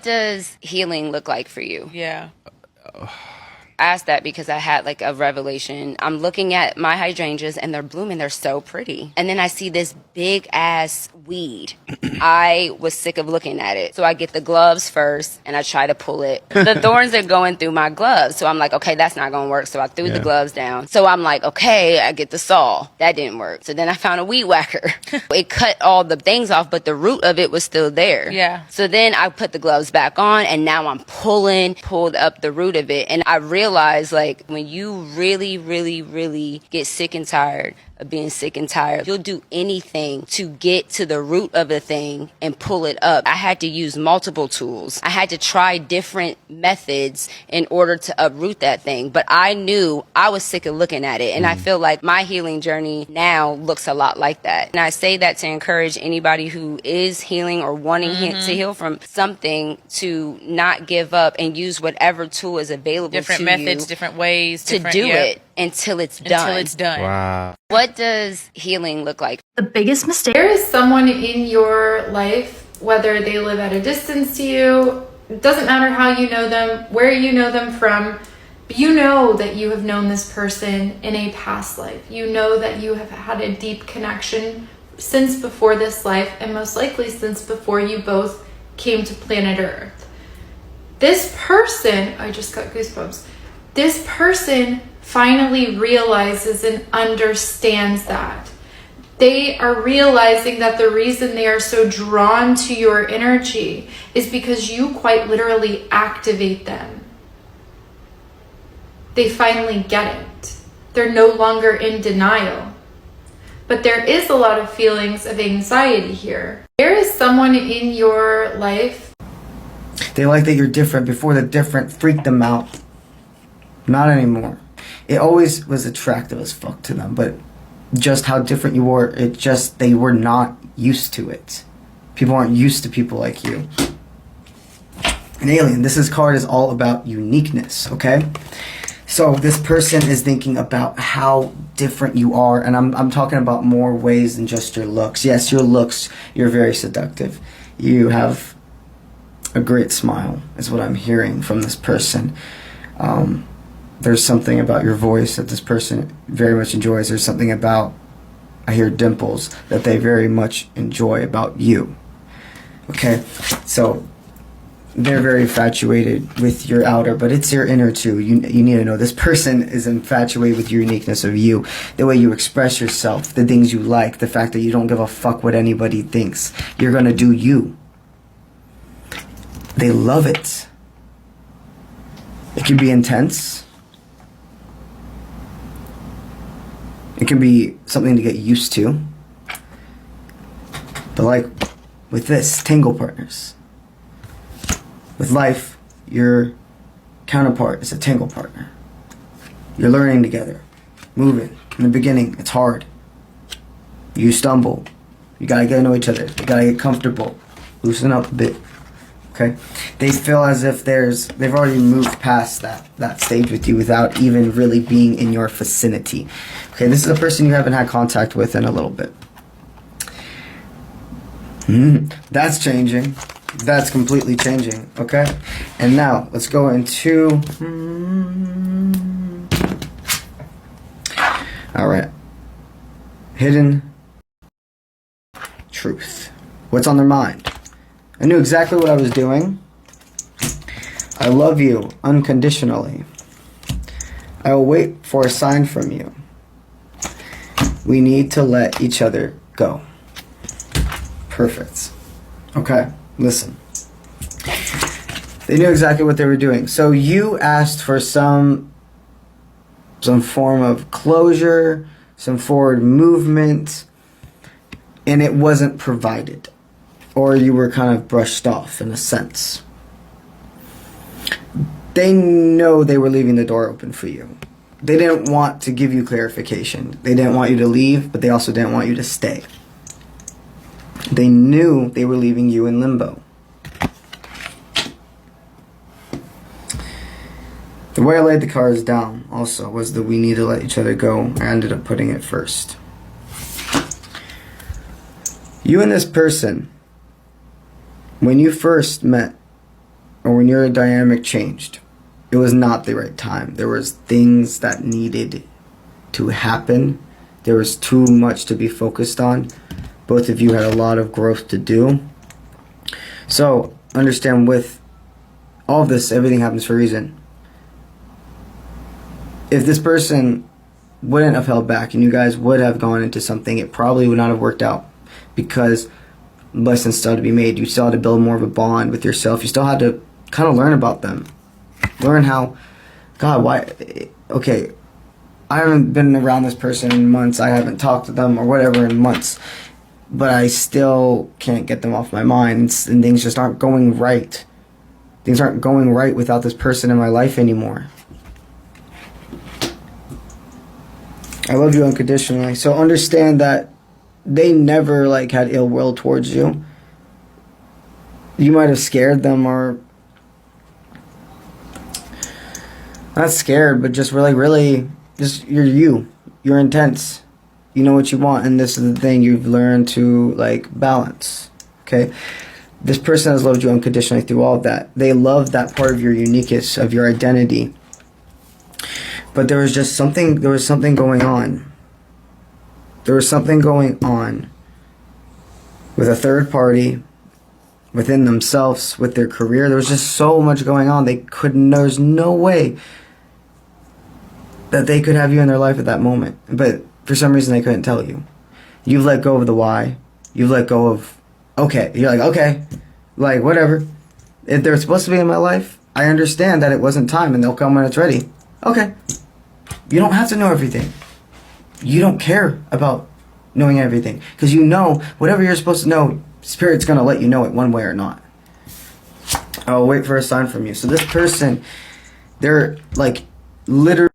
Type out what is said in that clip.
What does healing look like for you? Yeah. I asked that because I had like a revelation. I'm looking at my hydrangeas and they're blooming. They're so pretty. And then I see this big ass weed. I was sick of looking at it. So I get the gloves first and I try to pull it. The thorns are going through my gloves. So I'm like, okay, that's not going to work. So I threw the gloves down. So I'm like, okay, I get the saw. That didn't work. So then I found a weed whacker. It cut all the things off, but the root of it was still there. Yeah. So then I put the gloves back on and now I'm pulled up the root of it. And I realized like when you really, really, really get sick and tired of being sick and tired, you'll do anything to get to the root of the thing and pull it up. I had to use multiple tools. I had to try different methods in order to uproot that thing. But I knew I was sick of looking at it. And I feel like my healing journey now looks a lot like that. And I say that to encourage anybody who is healing or wanting to heal from something to not give up and use whatever tool is available Different to methods, you different ways to do it until it's done. Until it's done. Wow. What does healing look like? The biggest mistake. There is someone in your life, whether they live at a distance to you, it doesn't matter how you know them, where you know them from, but you know that you have known this person in a past life. You know that you have had a deep connection since before this life, and most likely since before you both came to planet Earth. This person, I just got goosebumps, this person finally realizes and understands that. They are realizing that the reason they are so drawn to your energy is because you quite literally activate them. They finally get it. They're no longer in denial. But there is a lot of feelings of anxiety here. There is someone in your life. They like that you're different. Before, the different freaked them out. Not anymore. It always was attractive as fuck to them, but just how different you were, they were not used to it. People aren't used to people like you. An alien, this card is all about uniqueness, okay? So this person is thinking about how different you are, and I'm talking about more ways than just your looks. Yes, your looks, you're very seductive. You have a great smile, is what I'm hearing from this person. There's something about your voice that this person very much enjoys. There's something about, I hear dimples, that they very much enjoy about you. Okay, so they're very infatuated with your outer, but it's your inner too. You need to know this person is infatuated with your uniqueness of you, the way you express yourself, the things you like, the fact that you don't give a fuck what anybody thinks. You're gonna do you. They love it. It can be intense. It can be something to get used to. But like with this, tango partners. With life, your counterpart is a tango partner. You're learning together, moving. In the beginning, it's hard. You stumble. You gotta get to know each other. You gotta get comfortable. Loosen up a bit. Okay? They feel as if they've already moved past that stage with you without even really being in your vicinity. Okay, this is a person you haven't had contact with in a little bit. That's changing. That's completely changing. Okay? And now, let's go into... Alright. Hidden truth. What's on their mind? I knew exactly what I was doing. I love you unconditionally. I will wait for a sign from you. We need to let each other go. Perfect. Okay, listen. They knew exactly what they were doing. So you asked for some form of closure, some forward movement, and it wasn't provided. Or you were kind of brushed off in a sense. They know they were leaving the door open for you. They didn't want to give you clarification. They didn't want you to leave, but they also didn't want you to stay. They knew they were leaving you in limbo. The way I laid the cards down also was that we need to let each other go. I ended up putting it first. You and this person, when you first met, or when your dynamic changed, it was not the right time. There was things that needed to happen. There was too much to be focused on. Both of you had a lot of growth to do. So understand, with all of this, everything happens for a reason. If this person wouldn't have held back and you guys would have gone into something, it probably would not have worked out, because lessons still had to be made. You still had to build more of a bond with yourself. You still had to kind of learn about them. Learn how, God, why, okay, I haven't been around this person in months. I haven't talked to them or whatever in months. But I still can't get them off my mind. And things just aren't going right. Things aren't going right without this person in my life anymore. I love you unconditionally. So understand that they never like had ill will towards you. You might have scared them, or not scared, but just really just you're you. You're intense. You know what you want, and this is the thing you've learned to like balance. Okay? This person has loved you unconditionally through all of that. They love that part of your uniqueness, of your identity. But there was something going on. There was something going on with a third party, within themselves, with their career. There was just so much going on. There's no way that they could have you in their life at that moment. But for some reason they couldn't tell you. You've let go of the why. You've let go of, okay. You're like, okay, like whatever. If they're supposed to be in my life, I understand that it wasn't time and they'll come when it's ready. Okay. You don't have to know everything. You don't care about knowing everything, because you know whatever you're supposed to know, Spirit's going to let you know it one way or not. I'll wait for a sign from you. So this person, they're like literally